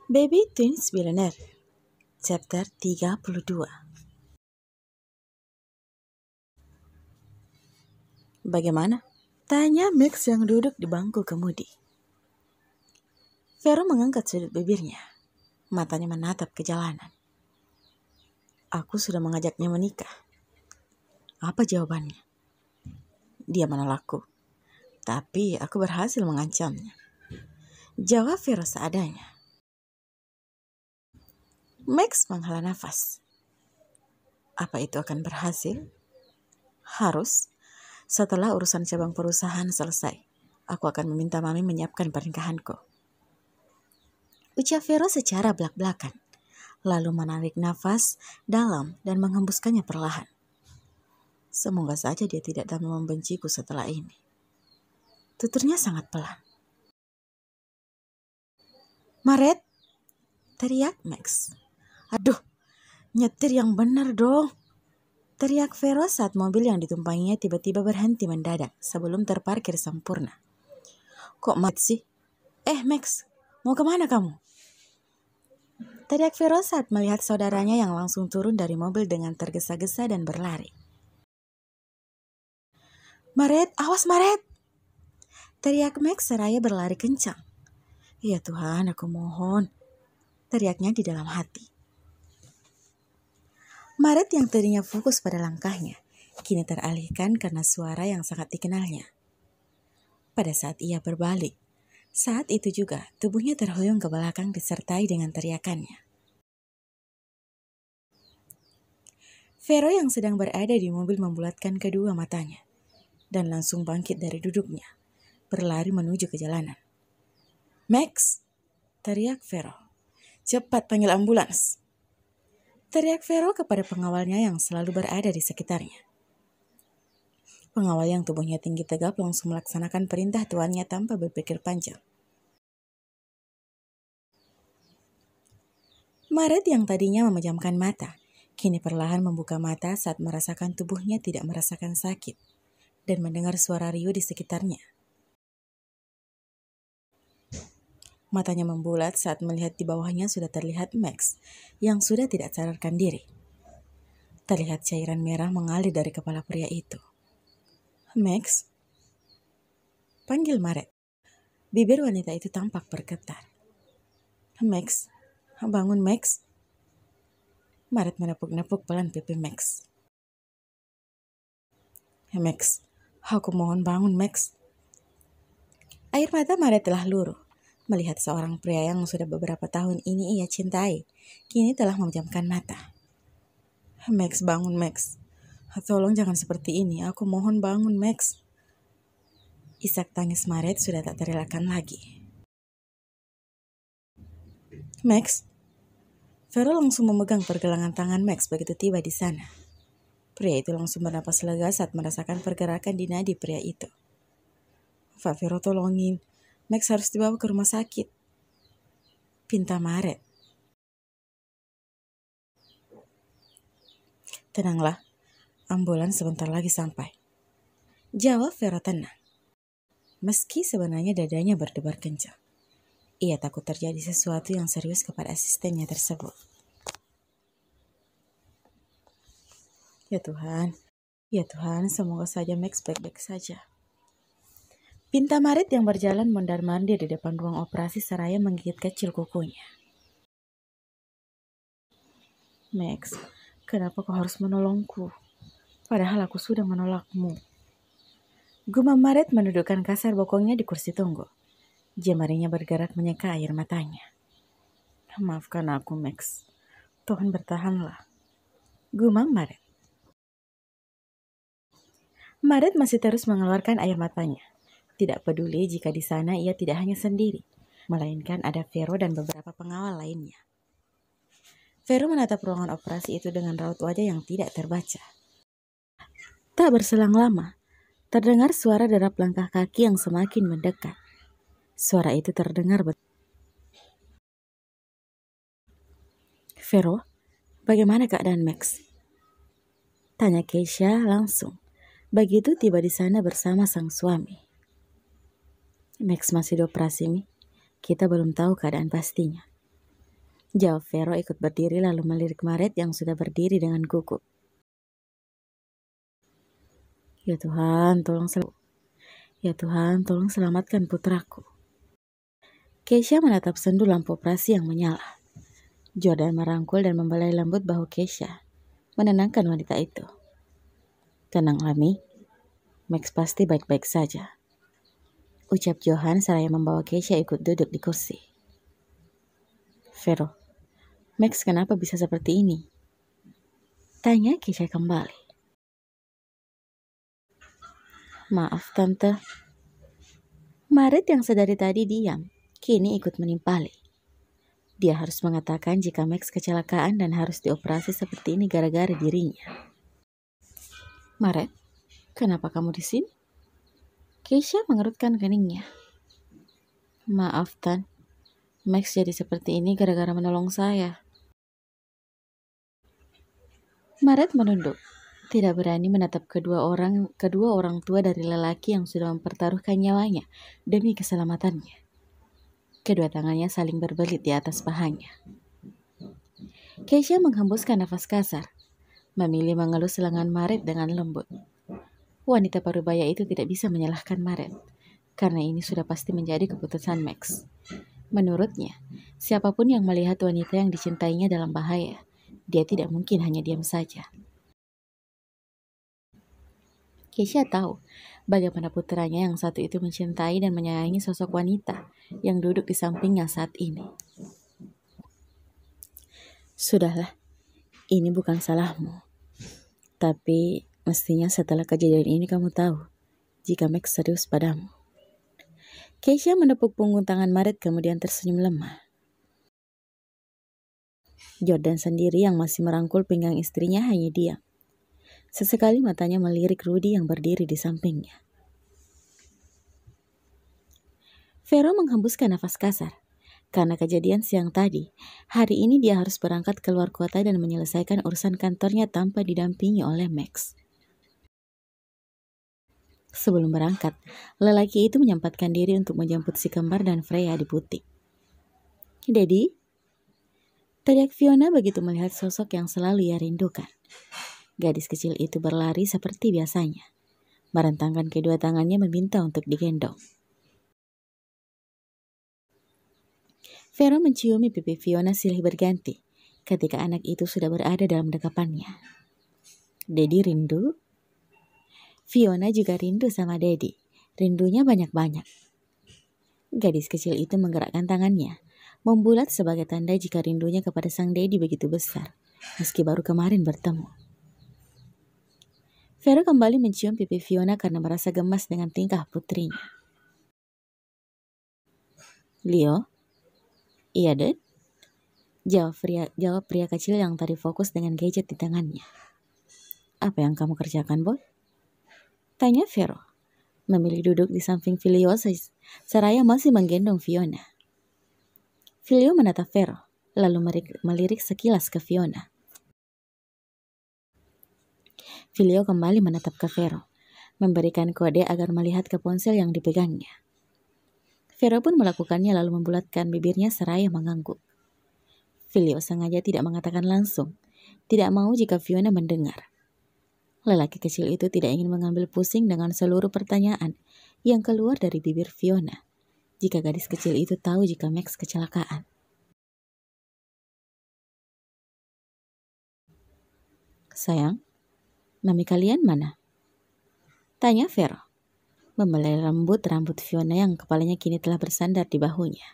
Baby Twins Billionaire Chapter 32. Bagaimana? Tanya Max yang duduk di bangku kemudi. Vero mengangkat sudut bibirnya. Matanya menatap ke jalanan. Aku sudah mengajaknya menikah. Apa jawabannya? Dia menolakku. Tapi aku berhasil mengancamnya. Jawab Vero seadanya. Max menghela nafas. Apa itu akan berhasil? Harus. Setelah urusan cabang perusahaan selesai, aku akan meminta Mami menyiapkan pernikahanku. Ucap Vero secara belak-belakan, lalu menarik nafas dalam dan menghembuskannya perlahan. Semoga saja dia tidak dapat membenciku setelah ini. Tuturnya sangat pelan. Maret, teriak Max. Aduh, nyetir yang benar dong. Teriak Vero saat mobil yang ditumpanginya tiba-tiba berhenti mendadak sebelum terparkir sempurna. Kok mati sih? Max, mau kemana kamu? Teriak Vero saat melihat saudaranya yang langsung turun dari mobil dengan tergesa-gesa dan berlari. Maret, awas Maret! Teriak Max seraya berlari kencang. Ya Tuhan, aku mohon. Teriaknya di dalam hati. Maret yang tadinya fokus pada langkahnya, kini teralihkan karena suara yang sangat dikenalnya. Pada saat ia berbalik, saat itu juga tubuhnya terhuyung ke belakang disertai dengan teriakannya. Vero yang sedang berada di mobil membulatkan kedua matanya dan langsung bangkit dari duduknya, berlari menuju ke jalanan. Max, teriak Vero. Cepat panggil ambulans. Teriak Vero kepada pengawalnya yang selalu berada di sekitarnya. Pengawal yang tubuhnya tinggi tegap langsung melaksanakan perintah tuannya tanpa berpikir panjang. Maret yang tadinya memejamkan mata, kini perlahan membuka mata saat merasakan tubuhnya tidak merasakan sakit dan mendengar suara riuh di sekitarnya. Matanya membulat saat melihat di bawahnya sudah terlihat Max yang sudah tidak sadarkan diri. Terlihat cairan merah mengalir dari kepala pria itu. Max? Panggil Maret. Bibir wanita itu tampak bergetar. Max, bangun Max. Maret menepuk-nepuk pelan pipi Max. Max, aku mohon bangun Max. Air mata Maret telah luruh. Melihat seorang pria yang sudah beberapa tahun ini ia cintai, kini telah memejamkan mata. Max, bangun Max. Tolong jangan seperti ini, aku mohon bangun Max. Isak tangis Maret sudah tak terelakkan lagi. Max. Vero langsung memegang pergelangan tangan Max begitu tiba di sana. Pria itu langsung bernapas lega saat merasakan pergerakan di nadi pria itu. Pak Vero tolongin, Max harus dibawa ke rumah sakit. Pinta Maret. Tenanglah, ambulans sebentar lagi sampai. Jawab Vero tenang. Meski sebenarnya dadanya berdebar kencang. Ia takut terjadi sesuatu yang serius kepada asistennya tersebut. Ya Tuhan, semoga saja Max baik-baik saja. Pinta Maret yang berjalan mondar-mandir di depan ruang operasi seraya menggigit kecil kukunya. Max, kenapa kau harus menolongku? Padahal aku sudah menolakmu. Gumam Maret mendudukkan kasar bokongnya di kursi tunggu. Jemarinya bergerak menyeka air matanya. Maafkan aku, Max. Tuhan bertahanlah. Gumam Maret. Maret masih terus mengeluarkan air matanya. Tidak peduli jika di sana ia tidak hanya sendiri, melainkan ada Vero dan beberapa pengawal lainnya. Vero menatap ruangan operasi itu dengan raut wajah yang tidak terbaca. Tak berselang lama, terdengar suara derap langkah kaki yang semakin mendekat. Suara itu terdengar betul. Vero, bagaimana keadaan Max? Tanya Keisha langsung. Begitu tiba di sana bersama sang suami. Max masih dioperasi, Mi. Kita belum tahu keadaan pastinya. Jawab Vero ikut berdiri lalu melirik Maret yang sudah berdiri dengan gugup. Ya Tuhan, tolong selamatkan putraku. Keisha menatap sendu lampu operasi yang menyala. Jordan merangkul dan membelai lembut bahu Keisha, menenangkan wanita itu. Tenang Lami, Max pasti baik-baik saja, ucap Johan seraya membawa Keisha ikut duduk di kursi. Vero, Max kenapa bisa seperti ini? Tanya Keisha kembali. Maaf tante. Maret yang sedari tadi diam, kini ikut menimpali. Dia harus mengatakan jika Max kecelakaan dan harus dioperasi seperti ini gara-gara dirinya. Maret, kenapa kamu di sini? Keisha mengerutkan keningnya. Maaf Tan, Max jadi seperti ini gara-gara menolong saya. Maret menunduk, tidak berani menatap kedua orang tua dari lelaki yang sudah mempertaruhkan nyawanya demi keselamatannya. Kedua tangannya saling berbelit di atas pahanya. Keisha menghembuskan nafas kasar, memilih mengelus lengan Maret dengan lembut. Wanita parubaya itu tidak bisa menyalahkan Maret, karena ini sudah pasti menjadi keputusan Max. Menurutnya, siapapun yang melihat wanita yang dicintainya dalam bahaya, dia tidak mungkin hanya diam saja. Keisha tahu bagaimana putranya yang satu itu mencintai dan menyayangi sosok wanita yang duduk di sampingnya saat ini. Sudahlah, ini bukan salahmu. Tapi mestinya setelah kejadian ini kamu tahu jika Max serius padamu. Keisha menepuk punggung tangan Maret kemudian tersenyum lemah. Jordan sendiri yang masih merangkul pinggang istrinya hanya diam. Sesekali matanya melirik Rudy yang berdiri di sampingnya. Vero menghembuskan nafas kasar. Karena kejadian siang tadi, hari ini dia harus berangkat keluar kota dan menyelesaikan urusan kantornya tanpa didampingi oleh Max. Sebelum berangkat, lelaki itu menyempatkan diri untuk menjemput si kembar dan Freya di butik. Daddy? Teriak Fiona begitu melihat sosok yang selalu ia rindukan. Gadis kecil itu berlari seperti biasanya, merentangkan kedua tangannya meminta untuk digendong. Vero menciumi pipi Fiona silih berganti ketika anak itu sudah berada dalam dekapannya. Daddy rindu? Fiona juga rindu sama Daddy. Rindunya banyak-banyak. Gadis kecil itu menggerakkan tangannya, membulat sebagai tanda jika rindunya kepada sang Daddy begitu besar, meski baru kemarin bertemu. Vero kembali mencium pipi Fiona karena merasa gemas dengan tingkah putrinya. Leo? Iya, Dad? Jawab pria kecil yang tadi fokus dengan gadget di tangannya. Apa yang kamu kerjakan, Boy? Tanya Vero, memilih duduk di samping Filio seraya masih menggendong Fiona. Filio menatap Vero, lalu melirik sekilas ke Fiona. Filio kembali menatap ke Vero, memberikan kode agar melihat ke ponsel yang dipegangnya. Vero pun melakukannya lalu membulatkan bibirnya seraya mengangguk. Filio sengaja tidak mengatakan langsung, tidak mau jika Fiona mendengar. Lelaki kecil itu tidak ingin mengambil pusing dengan seluruh pertanyaan yang keluar dari bibir Fiona jika gadis kecil itu tahu jika Max kecelakaan. Sayang, mami kalian mana? Tanya Vero, membelai rambut Fiona yang kepalanya kini telah bersandar di bahunya.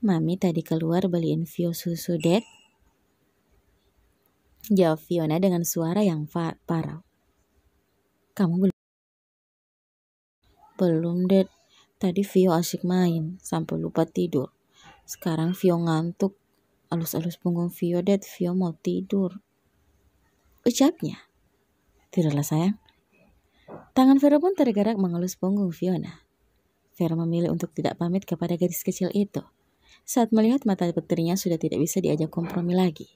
Mami tadi keluar beliin Vio susu, Dad. Jawab Fiona dengan suara yang parau. Kamu belum, Dad. Tadi Vio asyik main sampai lupa tidur. Sekarang Vio ngantuk. Alus-alus punggung Vio, Dad. Vio mau tidur. Ucapnya. Tidurlah sayang. Tangan Vero pun tergerak mengelus punggung Fiona. Vero memilih untuk tidak pamit kepada gadis kecil itu saat melihat mata putrinya sudah tidak bisa diajak kompromi lagi.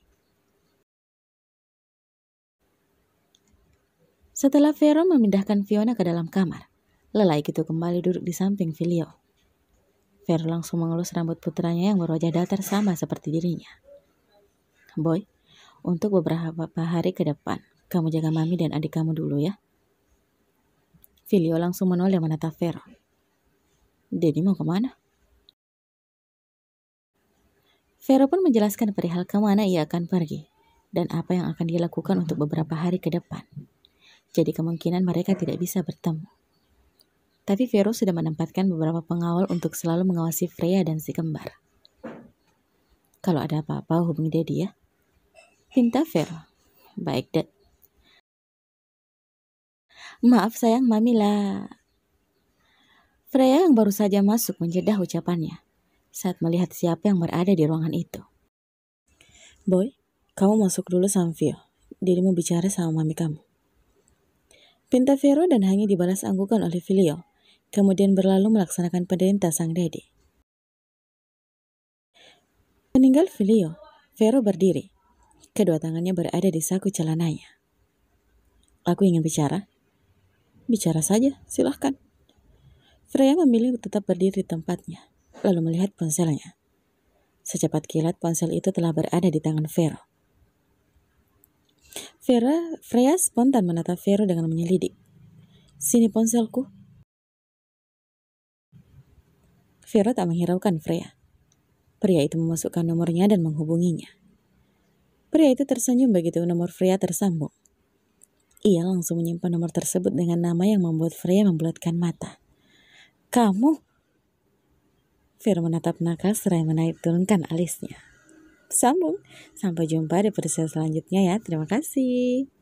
Setelah Vero memindahkan Fiona ke dalam kamar, lelaki itu kembali duduk di samping Filio. Vero langsung mengelus rambut putranya yang berwajah datar sama seperti dirinya. Boy, untuk beberapa hari ke depan, kamu jaga mami dan adik kamu dulu ya. Filio langsung menoleh menatap Vero. Dedi mau kemana? Vero pun menjelaskan perihal kemana ia akan pergi dan apa yang akan dia lakukan untuk beberapa hari ke depan. Jadi kemungkinan mereka tidak bisa bertemu. Tapi Vero sudah menempatkan beberapa pengawal untuk selalu mengawasi Freya dan si kembar. Kalau ada apa-apa hubungi Dedi ya. Pinta Vero. Baik, Dad. Maaf sayang, Mami lah. Freya yang baru saja masuk menjedah ucapannya saat melihat siapa yang berada di ruangan itu. Boy, kamu masuk dulu sama Vio. Dedi mau bicara sama mami kamu. Pinta Vero dan hanya dibalas anggukan oleh Filio, kemudian berlalu melaksanakan perintah sang Dedi. Meninggal Filio, Vero berdiri. Kedua tangannya berada di saku celananya. Aku ingin bicara. Bicara saja, silahkan. Freya memilih tetap berdiri di tempatnya, lalu melihat ponselnya. Secepat kilat ponsel itu telah berada di tangan Vero. Freya spontan menatap Vero dengan menyelidik. Sini ponselku. Vero tak menghiraukan Freya. Pria itu memasukkan nomornya dan menghubunginya. Pria itu tersenyum begitu nomor Freya tersambung. Ia langsung menyimpan nomor tersebut dengan nama yang membuat Freya membulatkan mata. Kamu? Vero menatap nakal seraya menaik turunkan alisnya. Sambung. Sampai jumpa di episode selanjutnya ya. Terima kasih.